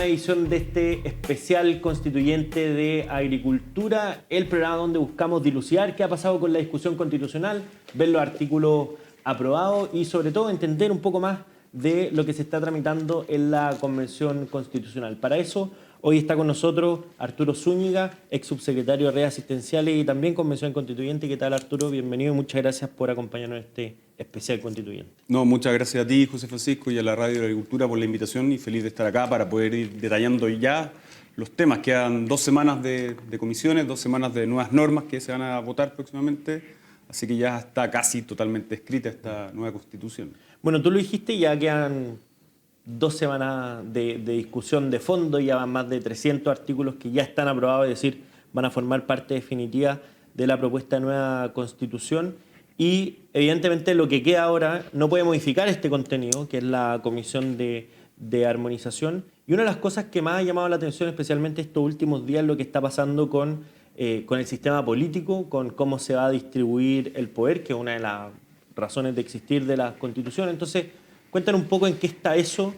edición de este especial constituyente de agricultura, el programa donde buscamos dilucidar qué ha pasado con la discusión constitucional, ver los artículos aprobados y sobre todo entender un poco más de lo que se está tramitando en la Convención Constitucional. Para eso, hoy está con nosotros Arturo Zúñiga, ex subsecretario de Redes Asistenciales y también Convención Constituyente. ¿Qué tal, Arturo? Bienvenido y muchas gracias por acompañarnos en este especial constituyente. No, muchas gracias a ti, José Francisco, y a la Radio de la Agricultura por la invitación y feliz de estar acá para poder ir detallando ya los temas. Quedan 2 semanas de comisiones, 2 semanas de nuevas normas que se van a votar próximamente, así que ya está casi totalmente escrita esta nueva Constitución. Bueno, tú lo dijiste, ya quedan 2 semanas de discusión de fondo, ya van más de 300 artículos que ya están aprobados, es decir, van a formar parte definitiva de la propuesta de nueva Constitución. Y evidentemente lo que queda ahora no puede modificar este contenido, que es la Comisión de Armonización. Y una de las cosas que más ha llamado la atención, especialmente estos últimos días, es lo que está pasando con el sistema político, con cómo se va a distribuir el poder, que es una de las razones de existir de la Constitución. Entonces, cuéntanos un poco en qué está eso,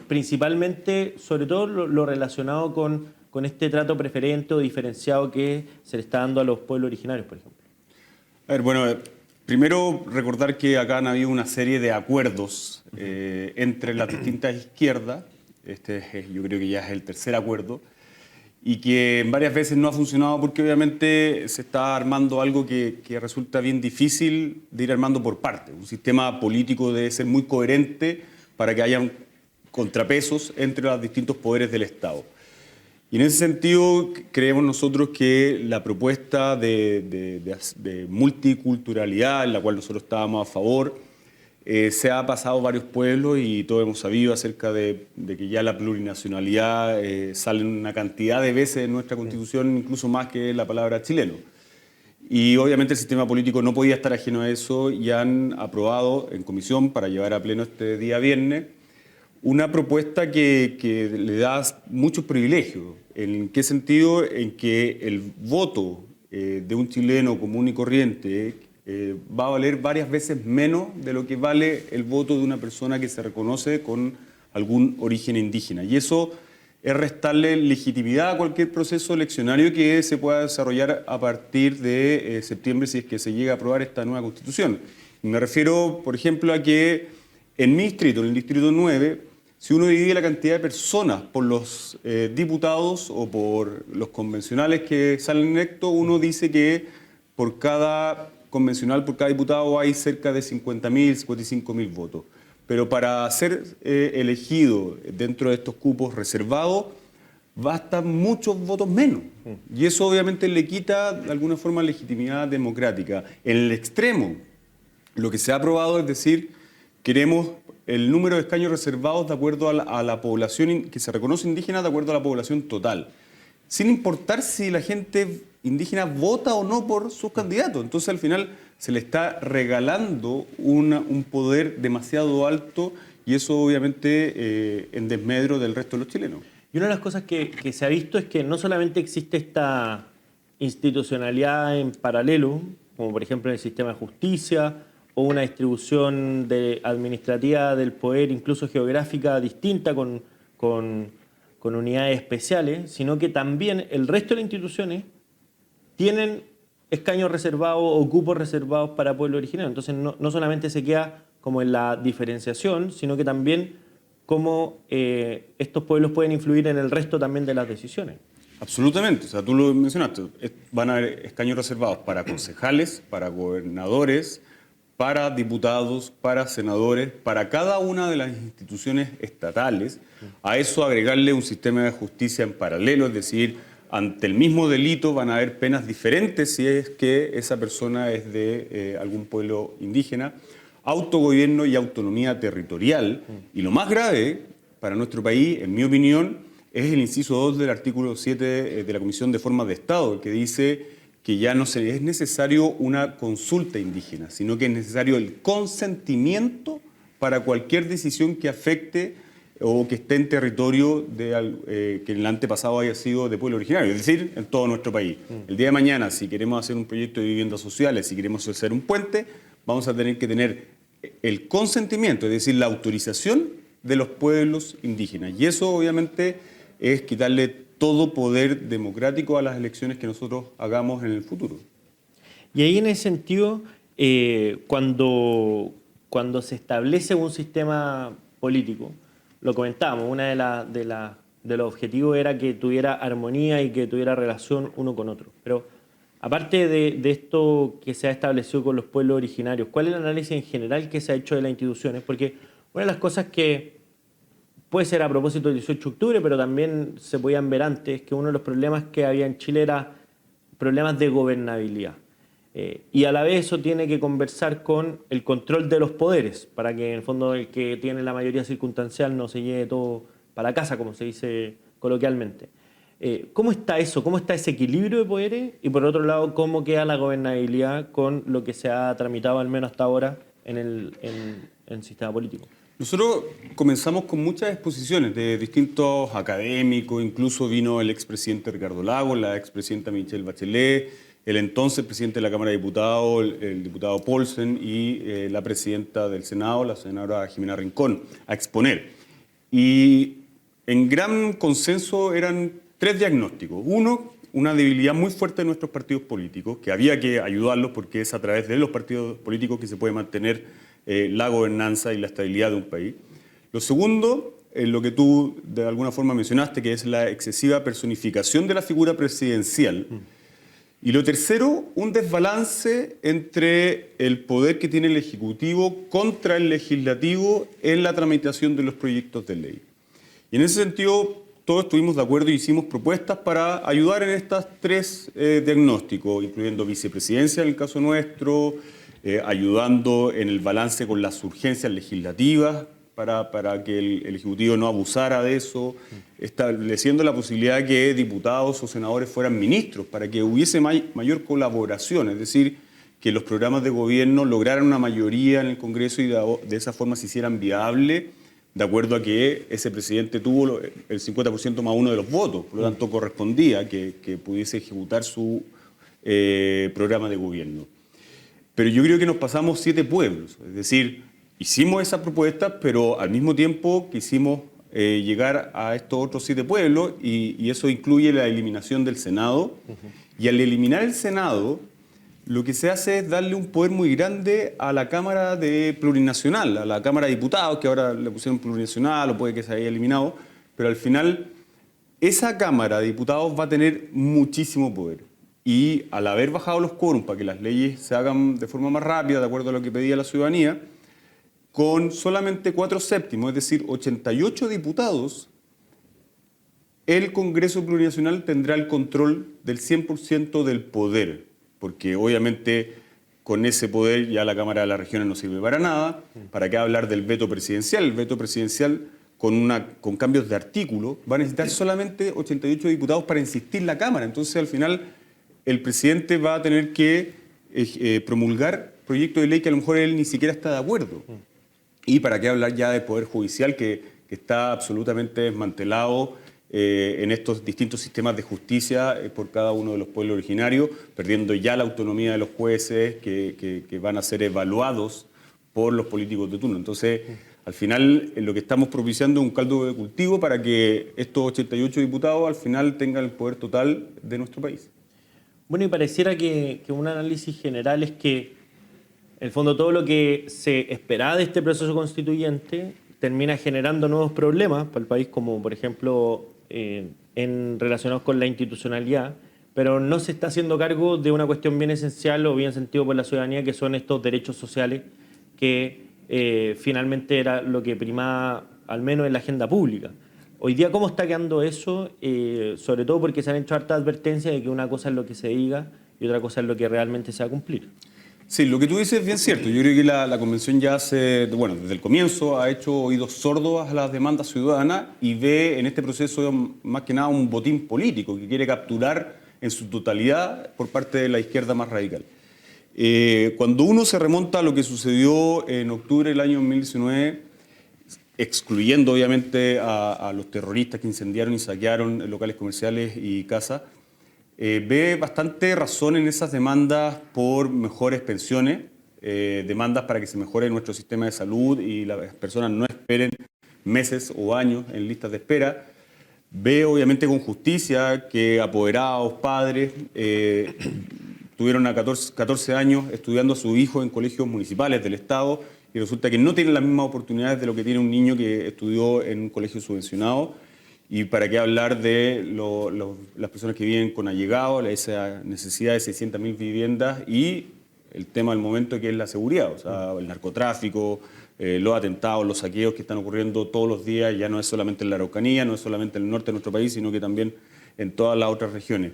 principalmente, sobre todo lo relacionado con este trato preferente o diferenciado que se le está dando a los pueblos originarios, por ejemplo. A ver, bueno, primero recordar que acá han habido una serie de acuerdos entre las distintas izquierdas. Yo creo que ya es el tercer acuerdo, y que varias veces no ha funcionado porque obviamente se está armando algo que resulta bien difícil de ir armando por partes. Un sistema político debe ser muy coherente para que haya contrapesos entre los distintos poderes del Estado. Y en ese sentido creemos nosotros que la propuesta de multiculturalidad, en la cual nosotros estábamos a favor, se ha pasado varios pueblos y todos hemos sabido acerca de que ya la plurinacionalidad sale una cantidad de veces en nuestra Constitución, incluso más que la palabra chileno. Y obviamente el sistema político no podía estar ajeno a eso y han aprobado en comisión para llevar a pleno este día viernes una propuesta que le da muchos privilegios. ¿En qué sentido? En que el voto de un chileno común y corriente va a valer varias veces menos de lo que vale el voto de una persona que se reconoce con algún origen indígena. Y eso es restarle legitimidad a cualquier proceso eleccionario que se pueda desarrollar a partir de septiembre, si es que se llega a aprobar esta nueva Constitución. Y me refiero, por ejemplo, a que en mi distrito, en el distrito 9, si uno divide la cantidad de personas por los diputados o por los convencionales que salen electos, uno dice que por cada convencional, por cada diputado hay cerca de 50.000, 55.000 votos. Pero para ser elegido dentro de estos cupos reservados, bastan muchos votos menos. Y eso obviamente le quita de alguna forma legitimidad democrática. En el extremo, lo que se ha aprobado es decir, queremos el número de escaños reservados de acuerdo a la población que se reconoce indígena, de acuerdo a la población total, sin importar si la gente indígena vota o no por sus candidatos. Entonces al final se le está regalando un poder demasiado alto y eso obviamente en desmedro del resto de los chilenos. Y una de las cosas que se ha visto es que no solamente existe esta institucionalidad en paralelo, como por ejemplo en el sistema de justicia, o una distribución administrativa del poder, incluso geográfica, distinta con unidades especiales, sino que también el resto de las instituciones tienen escaños reservados o cupos reservados para pueblos originarios. Entonces no solamente se queda como en la diferenciación, sino que también cómo estos pueblos pueden influir en el resto también de las decisiones. Absolutamente, o sea, tú lo mencionaste, van a haber escaños reservados para concejales, para gobernadores, para diputados, para senadores, para cada una de las instituciones estatales. A eso agregarle un sistema de justicia en paralelo, es decir, ante el mismo delito van a haber penas diferentes si es que esa persona es de algún pueblo indígena, autogobierno y autonomía territorial. Y lo más grave para nuestro país, en mi opinión, es el inciso 2 del artículo 7 de la Comisión de Formas de Estado, que dice que ya no es necesario una consulta indígena, sino que es necesario el consentimiento para cualquier decisión que afecte o que esté en territorio que en el antepasado haya sido de pueblo originario, es decir, en todo nuestro país. El día de mañana, si queremos hacer un proyecto de viviendas sociales, si queremos hacer un puente, vamos a tener que tener el consentimiento, es decir, la autorización de los pueblos indígenas. Y eso obviamente es quitarle todo poder democrático a las elecciones que nosotros hagamos en el futuro. Y ahí en ese sentido, cuando se establece un sistema político, lo comentábamos, de los objetivos era que tuviera armonía y que tuviera relación uno con otro. Pero aparte de esto que se ha establecido con los pueblos originarios, ¿cuál es el análisis en general que se ha hecho de las instituciones? Porque una de las cosas que puede ser a propósito del 18 de octubre, pero también se podían ver antes, que uno de los problemas que había en Chile era problemas de gobernabilidad. Y a la vez eso tiene que conversar con el control de los poderes, para que en el fondo el que tiene la mayoría circunstancial no se lleve todo para la casa, como se dice coloquialmente. ¿Cómo está eso? ¿Cómo está ese equilibrio de poderes? Y por otro lado, ¿cómo queda la gobernabilidad con lo que se ha tramitado al menos hasta ahora en el sistema político? Nosotros comenzamos con muchas exposiciones de distintos académicos, incluso vino el expresidente Ricardo Lagos, la expresidenta Michelle Bachelet, el entonces presidente de la Cámara de Diputados, el diputado Paulsen, y la presidenta del Senado, la senadora Jimena Rincón, a exponer. Y en gran consenso eran tres diagnósticos. Uno, una debilidad muy fuerte de nuestros partidos políticos, que había que ayudarlos porque es a través de los partidos políticos que se puede mantener la gobernanza y la estabilidad de un país. Lo segundo, lo que tú de alguna forma mencionaste, que es la excesiva personificación de la figura presidencial. Y lo tercero, un desbalance entre el poder que tiene el Ejecutivo contra el Legislativo en la tramitación de los proyectos de ley. Y en ese sentido, todos estuvimos de acuerdo y hicimos propuestas para ayudar en estos tres diagnósticos, incluyendo vicepresidencia en el caso nuestro, ayudando en el balance con las urgencias legislativas para que el Ejecutivo no abusara de eso, estableciendo la posibilidad de que diputados o senadores fueran ministros, para que hubiese mayor colaboración, es decir, que los programas de gobierno lograran una mayoría en el Congreso y de esa forma se hicieran viables, de acuerdo a que ese presidente tuvo el 50% más uno de los votos, por lo tanto correspondía que pudiese ejecutar su programa de gobierno. Pero yo creo que nos pasamos 7 pueblos, es decir, hicimos esas propuestas, pero al mismo tiempo quisimos llegar a estos otros 7 pueblos y eso incluye la eliminación del Senado. Y al eliminar el Senado, lo que se hace es darle un poder muy grande a la Cámara Plurinacional, a la Cámara de Diputados, que ahora le pusieron plurinacional o puede que se haya eliminado, pero al final esa Cámara de Diputados va a tener muchísimo poder. Y al haber bajado los quórums para que las leyes se hagan de forma más rápida, de acuerdo a lo que pedía la ciudadanía, con solamente 4/7, es decir, 88 diputados, el Congreso Plurinacional tendrá el control del 100% del poder, porque obviamente con ese poder ya la Cámara de las Regiones no sirve para nada. ¿Para qué hablar del veto presidencial? El veto presidencial con cambios de artículo va a necesitar solamente 88 diputados para insistir la Cámara. Entonces al final el presidente va a tener que promulgar proyectos de ley que a lo mejor él ni siquiera está de acuerdo. Y para qué hablar ya del Poder Judicial que está absolutamente desmantelado en estos distintos sistemas de justicia por cada uno de los pueblos originarios, perdiendo ya la autonomía de los jueces que van a ser evaluados por los políticos de turno. Entonces, al final, lo que estamos propiciando es un caldo de cultivo para que estos 88 diputados al final tengan el poder total de nuestro país. Bueno, y pareciera que un análisis general es que en el fondo todo lo que se esperaba de este proceso constituyente termina generando nuevos problemas para el país, como por ejemplo relacionados con la institucionalidad, pero no se está haciendo cargo de una cuestión bien esencial o bien sentido por la ciudadanía, que son estos derechos sociales que finalmente era lo que primaba al menos en la agenda pública. Hoy día, ¿cómo está quedando eso? Sobre todo porque se han hecho hartas advertencias de que una cosa es lo que se diga y otra cosa es lo que realmente se va a cumplir. Sí, lo que tú dices es bien cierto. Yo creo que la Convención ya desde el comienzo ha hecho oídos sordos a las demandas ciudadanas y ve en este proceso más que nada un botín político que quiere capturar en su totalidad por parte de la izquierda más radical. Cuando uno se remonta a lo que sucedió en octubre del año 2019, excluyendo obviamente a los terroristas que incendiaron y saquearon locales comerciales y casas, ve bastante razón en esas demandas por mejores pensiones, demandas para que se mejore nuestro sistema de salud y las personas no esperen meses o años en listas de espera. Ve obviamente con justicia que apoderados, padres, tuvieron a 14 años estudiando a su hijo en colegios municipales del Estado y resulta que no tienen las mismas oportunidades de lo que tiene un niño que estudió en un colegio subvencionado. Y para qué hablar de las personas que viven con allegados, esa necesidad de 600.000 viviendas y el tema del momento que es la seguridad, o sea, el narcotráfico, los atentados, los saqueos que están ocurriendo todos los días, ya no es solamente en la Araucanía, no es solamente en el norte de nuestro país, sino que también en todas las otras regiones.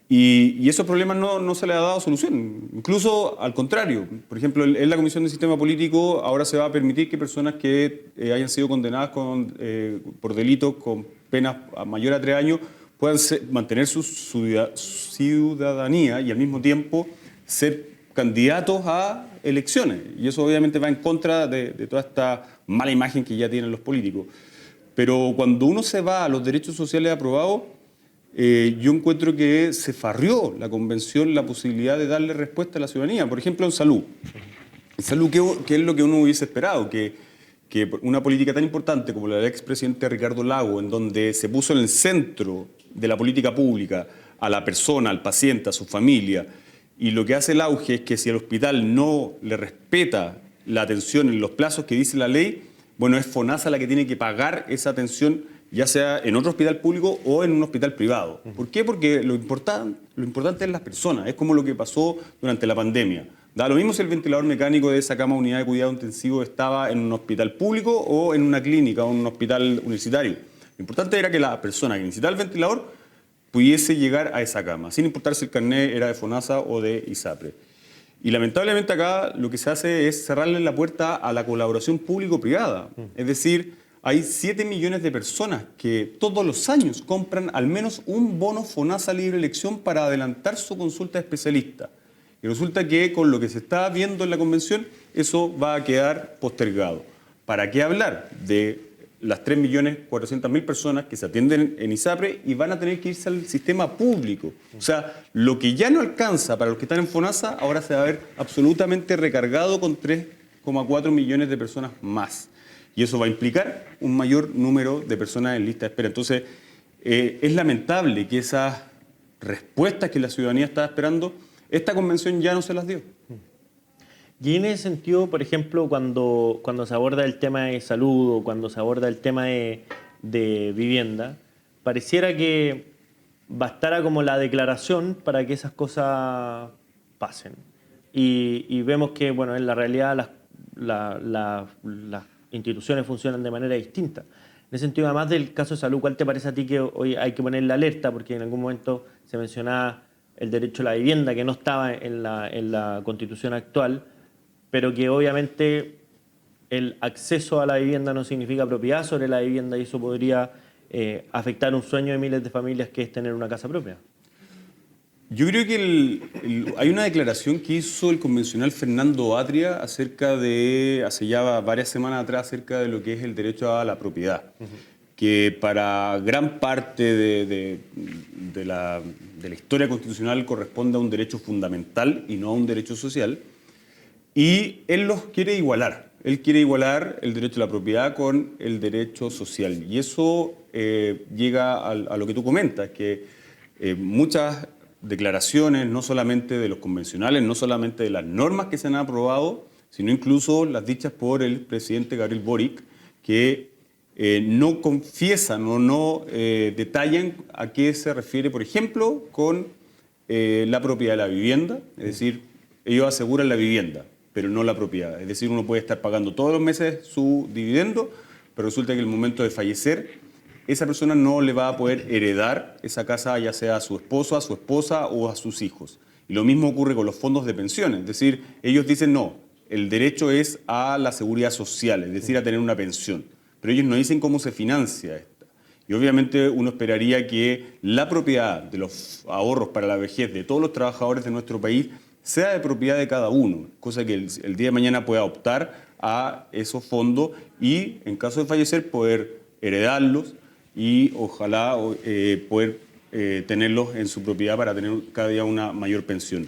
Y esos problemas no se les ha dado solución, incluso al contrario. Por ejemplo, en la Comisión de Sistema Político ahora se va a permitir que personas que hayan sido condenadas por delitos con penas mayor a 3 años puedan mantener su ciudadanía y al mismo tiempo ser candidatos a elecciones. Y eso obviamente va en contra de toda esta mala imagen que ya tienen los políticos. Pero cuando uno se va a los derechos sociales aprobados, yo encuentro que se farrió la convención la posibilidad de darle respuesta a la ciudadanía. Por ejemplo, en salud. En salud, ¿qué es lo que uno hubiese esperado? Que una política tan importante como la del expresidente Ricardo Lagos, en donde se puso en el centro de la política pública a la persona, al paciente, a su familia, y lo que hace el auge es que si el hospital no le respeta la atención en los plazos que dice la ley, bueno, es FONASA la que tiene que pagar esa atención, ya sea en otro hospital público o en un hospital privado. ¿Por qué? Porque lo importante es las personas. Es como lo que pasó durante la pandemia. Da lo mismo si el ventilador mecánico de esa cama unidad de cuidado intensivo estaba en un hospital público o en una clínica o en un hospital universitario. Lo importante era que la persona que necesitaba el ventilador pudiese llegar a esa cama, sin importar si el carnet era de FONASA o de ISAPRE. Y lamentablemente acá lo que se hace es cerrarle la puerta a la colaboración público-privada. Es decir, hay 7 millones de personas que todos los años compran al menos un bono FONASA libre elección para adelantar su consulta de especialista. Y resulta que con lo que se está viendo en la convención, eso va a quedar postergado. ¿Para qué hablar de las 3.400.000 personas que se atienden en ISAPRE y van a tener que irse al sistema público? O sea, lo que ya no alcanza para los que están en FONASA, ahora se va a ver absolutamente recargado con 3,4 millones de personas más. Y eso va a implicar un mayor número de personas en lista de espera. Entonces, es lamentable que esas respuestas que la ciudadanía estaba esperando, esta convención ya no se las dio. Y en ese sentido, por ejemplo, cuando se aborda el tema de salud o cuando se aborda el tema de vivienda, pareciera que bastara como la declaración para que esas cosas pasen. Y vemos que, bueno, en la realidad las instituciones funcionan de manera distinta. En ese sentido, además del caso de salud, ¿cuál te parece a ti que hoy hay que poner la alerta? Porque en algún momento se mencionaba el derecho a la vivienda, que no estaba en la Constitución actual, pero que obviamente el acceso a la vivienda no significa propiedad sobre la vivienda y eso podría afectar un sueño de miles de familias que es tener una casa propia. Yo creo que hay una declaración que hizo el convencional Fernando Atria hace ya varias semanas atrás, acerca de lo que es el derecho a la propiedad, que para gran parte de la historia constitucional corresponde a un derecho fundamental y no a un derecho social, y él los quiere igualar. Él quiere igualar el derecho a la propiedad con el derecho social, y eso llega a lo que tú comentas, que muchas declaraciones, no solamente de los convencionales, no solamente de las normas que se han aprobado, sino incluso las dichas por el presidente Gabriel Boric, que no confiesan o no detallan a qué se refiere, por ejemplo, con la propiedad de la vivienda. Es decir, ellos aseguran la vivienda, pero no la propiedad. Es decir, uno puede estar pagando todos los meses su dividendo, pero resulta que en el momento de fallecer, esa persona no le va a poder heredar esa casa, ya sea a su esposo, a su esposa o a sus hijos. Y lo mismo ocurre con los fondos de pensiones. Es decir, ellos dicen no, el derecho es a la seguridad social, es decir, a tener una pensión. Pero ellos no dicen cómo se financia esta. Y obviamente uno esperaría que la propiedad de los ahorros para la vejez de todos los trabajadores de nuestro país sea de propiedad de cada uno, cosa que el día de mañana pueda optar a esos fondos y, en caso de fallecer, poder heredarlos y ojalá poder tenerlos en su propiedad para tener cada día una mayor pensión.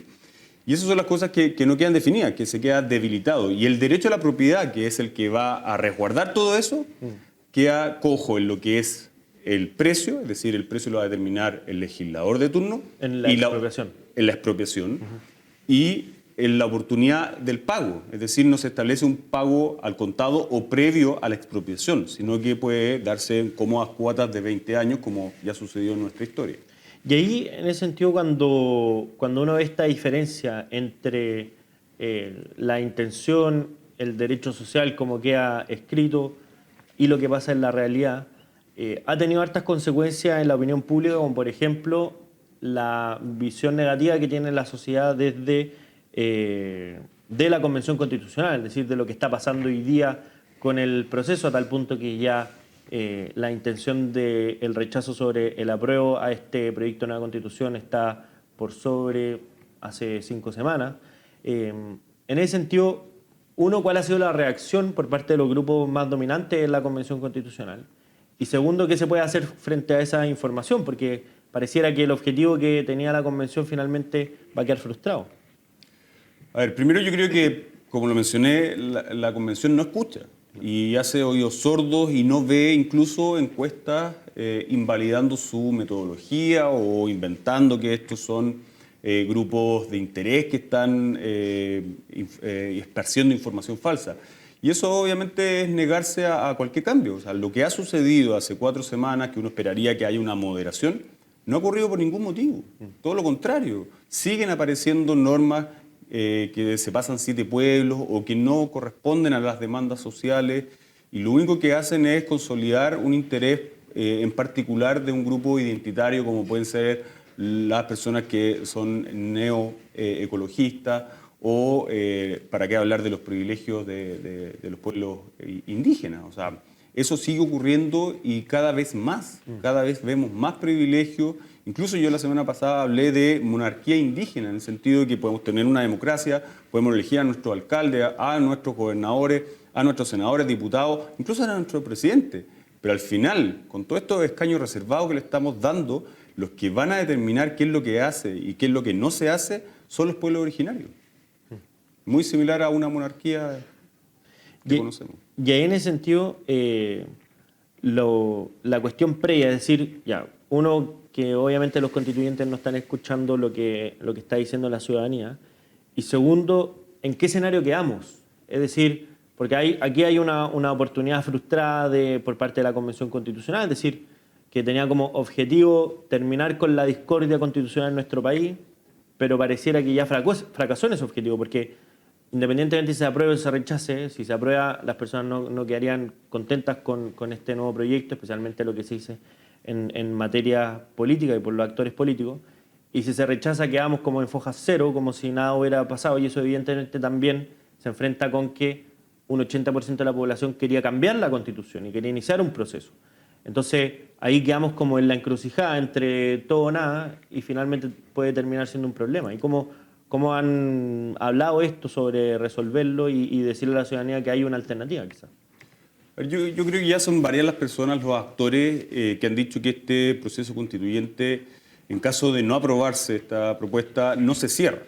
Y esas son las cosas que no quedan definidas, que se queda debilitado. Y el derecho a la propiedad, que es el que va a resguardar todo eso, queda cojo en lo que es el precio, es decir, el precio lo va a determinar el legislador de turno. En la expropiación. En la expropiación. Y en la oportunidad del pago, es decir, no se establece un pago al contado o previo a la expropiación, sino que puede darse en cómodas cuotas de 20 años, como ya sucedió en nuestra historia. Y ahí, en ese sentido, cuando uno ve esta diferencia entre la intención, el derecho social como queda escrito y lo que pasa en la realidad, ha tenido hartas consecuencias en la opinión pública, como por ejemplo la visión negativa que tiene la sociedad desde de la Convención Constitucional, es decir, de lo que está pasando hoy día con el proceso, a tal punto que ya la intención del rechazo sobre el apruebo a este proyecto de nueva Constitución está por sobre hace 5 semanas. En ese sentido, uno, ¿cuál ha sido la reacción por parte de los grupos más dominantes en la Convención Constitucional? Y segundo, ¿qué se puede hacer frente a esa información? Porque pareciera que el objetivo que tenía la Convención finalmente va a quedar frustrado. A ver, primero yo creo que, como lo mencioné, la Convención no escucha y hace oídos sordos y no ve incluso encuestas invalidando su metodología o inventando que estos son grupos de interés que están esparciendo información falsa. Y eso obviamente es negarse a cualquier cambio. O sea, lo que ha sucedido hace 4 semanas, que uno esperaría que haya una moderación, no ha ocurrido por ningún motivo. Todo lo contrario. Siguen apareciendo normas que se pasan 7 pueblos o que no corresponden a las demandas sociales, y lo único que hacen es consolidar un interés en particular de un grupo identitario, como pueden ser las personas que son neoecologistas o para qué hablar de los privilegios de los pueblos indígenas. O sea, eso sigue ocurriendo y cada vez más, cada vez vemos más privilegios. Incluso yo la semana pasada hablé de monarquía indígena, en el sentido de que podemos tener una democracia, podemos elegir a nuestros alcaldes, a nuestros gobernadores, a nuestros senadores, diputados, incluso a nuestro presidente. Pero al final, con todos estos escaños reservados que le estamos dando, los que van a determinar qué es lo que hace y qué es lo que no se hace son los pueblos originarios. Muy similar a una monarquía que conocemos. Y ahí en ese sentido, la cuestión previa, es decir, ya, uno, que obviamente los constituyentes no están escuchando lo que está diciendo la ciudadanía, y segundo, ¿en qué escenario quedamos? Es decir, porque aquí hay una oportunidad frustrada por parte de la Convención Constitucional, es decir, que tenía como objetivo terminar con la discordia constitucional en nuestro país, pero pareciera que ya fracasó en ese objetivo, porque independientemente si se apruebe o se rechace, si se aprueba, las personas no quedarían contentas con este nuevo proyecto, especialmente lo que se dice en materia política y por los actores políticos, y si se rechaza quedamos como en foja cero, como si nada hubiera pasado, y eso evidentemente también se enfrenta con que un 80% de la población quería cambiar la Constitución y quería iniciar un proceso. Entonces ahí quedamos como en la encrucijada entre todo o nada, y finalmente puede terminar siendo un problema. ¿Y cómo han hablado esto sobre resolverlo y decirle a la ciudadanía que hay una alternativa quizás? Yo creo que ya son varias las personas, los actores, que han dicho que este proceso constituyente, en caso de no aprobarse esta propuesta, no se cierra.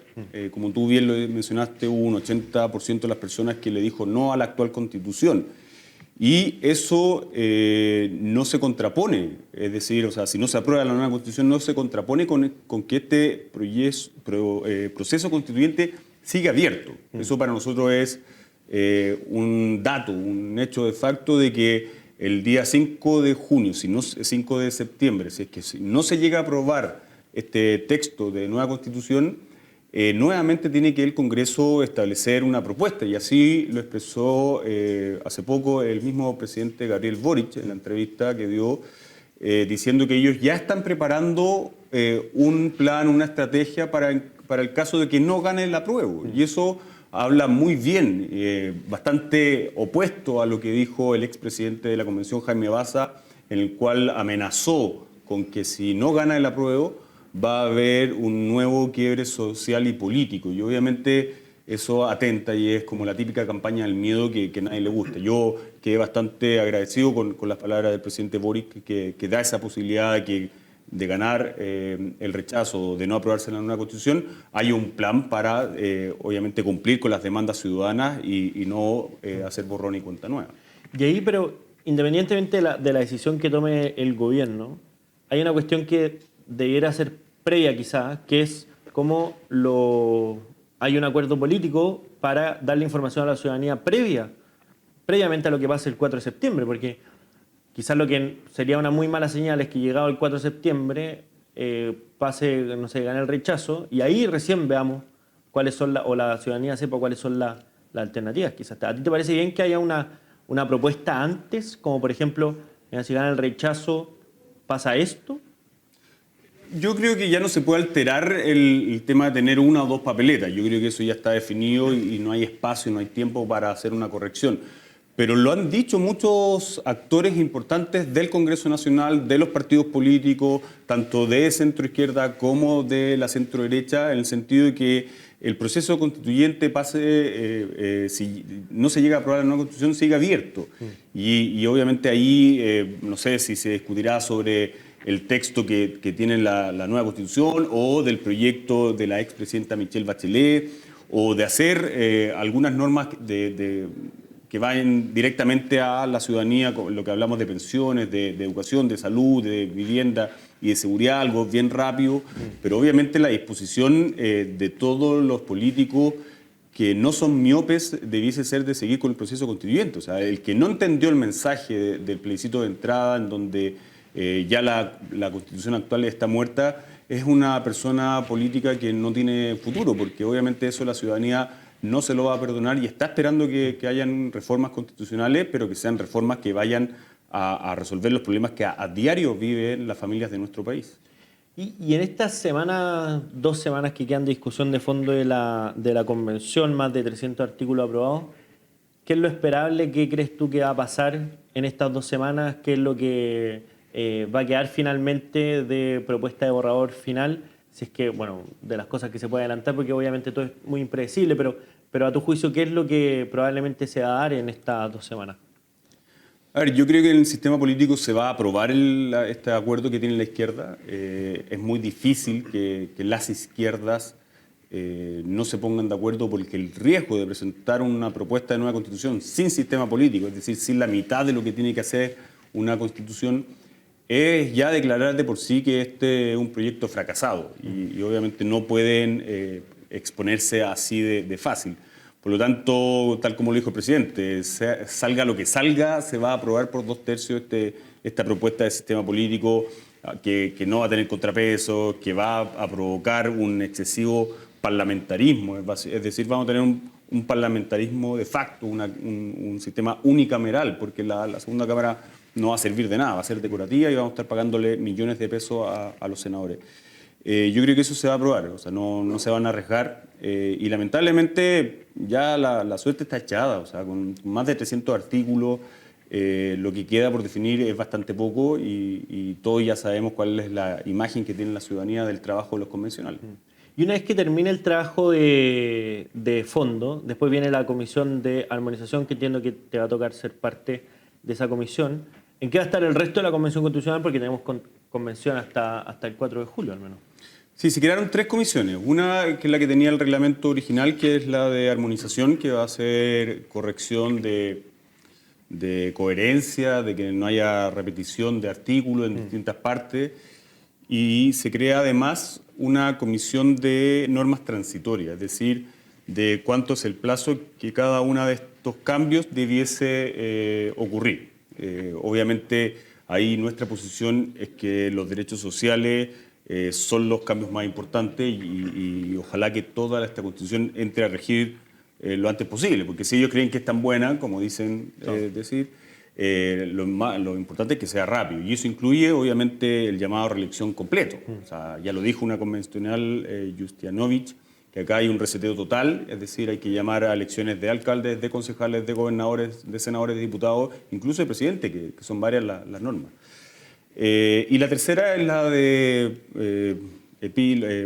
Como tú bien lo mencionaste, hubo un 80% de las personas que le dijo no a la actual Constitución. Y eso no se contrapone, es decir, o sea, si no se aprueba la nueva Constitución, no se contrapone con que este proceso constituyente siga abierto. Eso para nosotros es un dato, un hecho de facto de que el día 5 de junio, 5 de septiembre, si es que no se llega a aprobar este texto de nueva Constitución, nuevamente tiene que el Congreso establecer una propuesta, y así lo expresó hace poco el mismo presidente Gabriel Boric en la entrevista que dio, diciendo que ellos ya están preparando un plan, una estrategia para el caso de que no gane el apruebo. Y eso habla muy bien, bastante opuesto a lo que dijo el expresidente de la Convención, Jaime Baza, en el cual amenazó con que si no gana el apruebo va a haber un nuevo quiebre social y político. Y obviamente eso atenta y es como la típica campaña del miedo que a nadie le gusta. Yo quedé bastante agradecido con las palabras del presidente Boric, que da esa posibilidad de ganar el rechazo, de no aprobarse la nueva Constitución. Hay un plan para, obviamente, cumplir con las demandas ciudadanas y no hacer borrón y cuenta nueva. Y ahí, pero independientemente de la decisión que tome el gobierno, hay una cuestión que debiera ser previa quizás, que es cómo hay un acuerdo político para darle información a la ciudadanía previamente a lo que pase el 4 de septiembre, porque quizás lo que sería una muy mala señal es que llegado el 4 de septiembre pase, no sé, gane el rechazo y ahí recién veamos cuáles son, o la ciudadanía sepa cuáles son las alternativas. Quizás. ¿A ti te parece bien que haya una propuesta antes, como por ejemplo, mira, si gana el rechazo, pasa esto? Yo creo que ya no se puede alterar el tema de tener una o dos papeletas. Yo creo que eso ya está definido y no hay espacio, no hay tiempo para hacer una corrección. Pero lo han dicho muchos actores importantes del Congreso Nacional, de los partidos políticos, tanto de centro-izquierda como de la centro-derecha, en el sentido de que el proceso constituyente pase, si no se llega a aprobar la nueva constitución, siga abierto. Y obviamente ahí, no sé si se discutirá sobre el texto que tiene la nueva constitución o del proyecto de la expresidenta Michelle Bachelet o de hacer algunas normas que vayan directamente a la ciudadanía, lo que hablamos de pensiones, de educación, de salud, de vivienda y de seguridad, algo bien rápido, pero obviamente la disposición de todos los políticos que no son miopes debiese ser de seguir con el proceso constituyente. O sea, el que no entendió el mensaje del plebiscito de entrada, en donde ya la constitución actual está muerta, es una persona política que no tiene futuro, porque obviamente eso la ciudadanía no se lo va a perdonar y está esperando que hayan reformas constitucionales, pero que sean reformas que vayan a resolver los problemas que a diario viven las familias de nuestro país. Y en estas semanas, 2 semanas que quedan de discusión de fondo de la convención, más de 300 artículos aprobados, ¿qué es lo esperable? ¿Qué crees tú que va a pasar en estas 2 semanas? ¿Qué es lo que va a quedar finalmente de propuesta de borrador final? Si es que, bueno, de las cosas que se puede adelantar, porque obviamente todo es muy impredecible, pero a tu juicio, ¿qué es lo que probablemente se va a dar en estas 2 semanas? A ver, yo creo que en el sistema político se va a aprobar este acuerdo que tiene la izquierda. Es muy difícil que las izquierdas no se pongan de acuerdo porque el riesgo de presentar una propuesta de nueva constitución sin sistema político, es decir, sin la mitad de lo que tiene que hacer una constitución, es ya declarar de por sí que este es un proyecto fracasado y obviamente no pueden exponerse así de fácil. Por lo tanto, tal como lo dijo el presidente, salga lo que salga, se va a aprobar por 2/3 esta propuesta de sistema político que no va a tener contrapesos, que va a provocar un excesivo parlamentarismo, es decir, vamos a tener un parlamentarismo de facto, un sistema unicameral, porque la segunda cámara no va a servir de nada, va a ser decorativa y vamos a estar pagándole millones de pesos a los senadores. Yo creo que eso se va a aprobar, o sea, no se van a arriesgar y lamentablemente ya la suerte está echada, o sea, con más de 300 artículos, lo que queda por definir es bastante poco y todos ya sabemos cuál es la imagen que tiene la ciudadanía del trabajo de los convencionales. Y una vez que termine el trabajo de fondo, después viene la comisión de armonización, que entiendo que te va a tocar ser parte de esa comisión. ¿En qué va a estar el resto de la convención constitucional? Porque tenemos convención hasta el 4 de julio al menos. Sí, se crearon 3 comisiones. Una que es la que tenía el reglamento original, que es la de armonización, que va a hacer corrección de coherencia, de que no haya repetición de artículos en distintas partes. Y se crea además una comisión de normas transitorias, es decir, de cuánto es el plazo que cada uno de estos cambios debiese ocurrir. Obviamente ahí nuestra posición es que los derechos sociales son los cambios más importantes y ojalá que toda esta Constitución entre a regir lo antes posible, porque si ellos creen que es tan buena, como dicen decir, lo importante es que sea rápido y eso incluye obviamente el llamado a reelección completo. O sea, ya lo dijo una convencional, Justianovich, que acá hay un reseteo total, es decir, hay que llamar a elecciones de alcaldes, de concejales, de gobernadores, de senadores, de diputados, incluso de presidente, que son varias las normas. Y la tercera es la de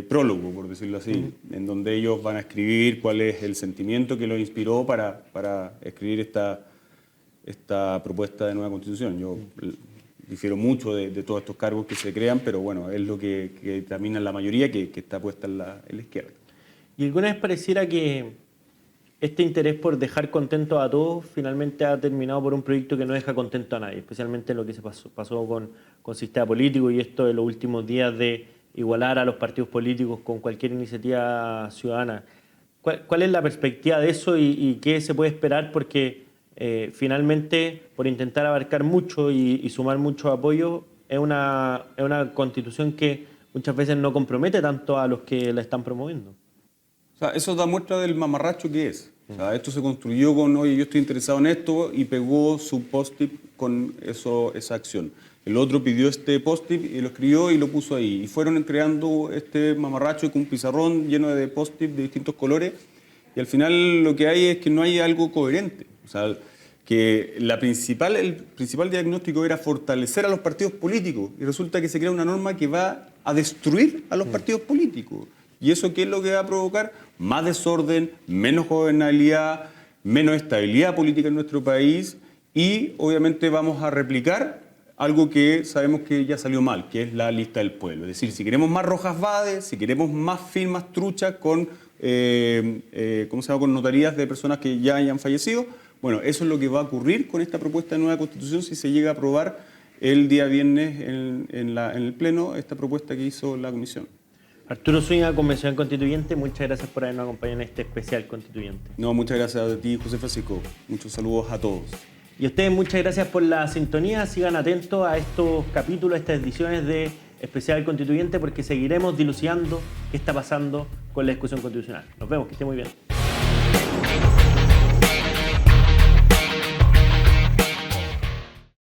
prólogo, por decirlo así, en donde ellos van a escribir cuál es el sentimiento que los inspiró para escribir esta propuesta de nueva constitución. Yo difiero mucho de todos estos cargos que se crean, pero bueno, es lo que determina la mayoría que está puesta en la izquierda. ¿Y alguna vez pareciera que este interés por dejar contentos a todos finalmente ha terminado por un proyecto que no deja contento a nadie, especialmente lo que pasó con el sistema político y esto de los últimos días de igualar a los partidos políticos con cualquier iniciativa ciudadana. ¿Cuál es la perspectiva de eso y qué se puede esperar? Porque finalmente, por intentar abarcar mucho y sumar mucho apoyo, es una constitución que muchas veces no compromete tanto a los que la están promoviendo. O sea, eso da muestra del mamarracho que es. O sea, esto se construyó con, oye, yo estoy interesado en esto, y pegó su post-it con esa acción. El otro pidió este post-it y lo escribió y lo puso ahí. Y fueron creando este mamarracho con un pizarrón lleno de post-it de distintos colores. Y al final lo que hay es que no hay algo coherente. O sea, que el principal diagnóstico era fortalecer a los partidos políticos. Y resulta que se crea una norma que va a destruir a los partidos políticos. ¿Y eso qué es lo que va a provocar? Más desorden, menos gobernabilidad, menos estabilidad política en nuestro país y obviamente vamos a replicar algo que sabemos que ya salió mal, que es la lista del pueblo. Es decir, si queremos más Rojas Vades, si queremos más firmas truchas con, con notarías de personas que ya hayan fallecido, bueno, eso es lo que va a ocurrir con esta propuesta de nueva Constitución si se llega a aprobar el día viernes en el Pleno esta propuesta que hizo la Comisión. Arturo Zúñiga, Convención Constituyente, muchas gracias por habernos acompañado en este especial constituyente. No, muchas gracias a ti, José Francisco. Muchos saludos a todos. Y a ustedes muchas gracias por la sintonía. Sigan atentos a estos capítulos, a estas ediciones de Especial Constituyente, porque seguiremos dilucidando qué está pasando con la discusión constitucional. Nos vemos, que esté muy bien.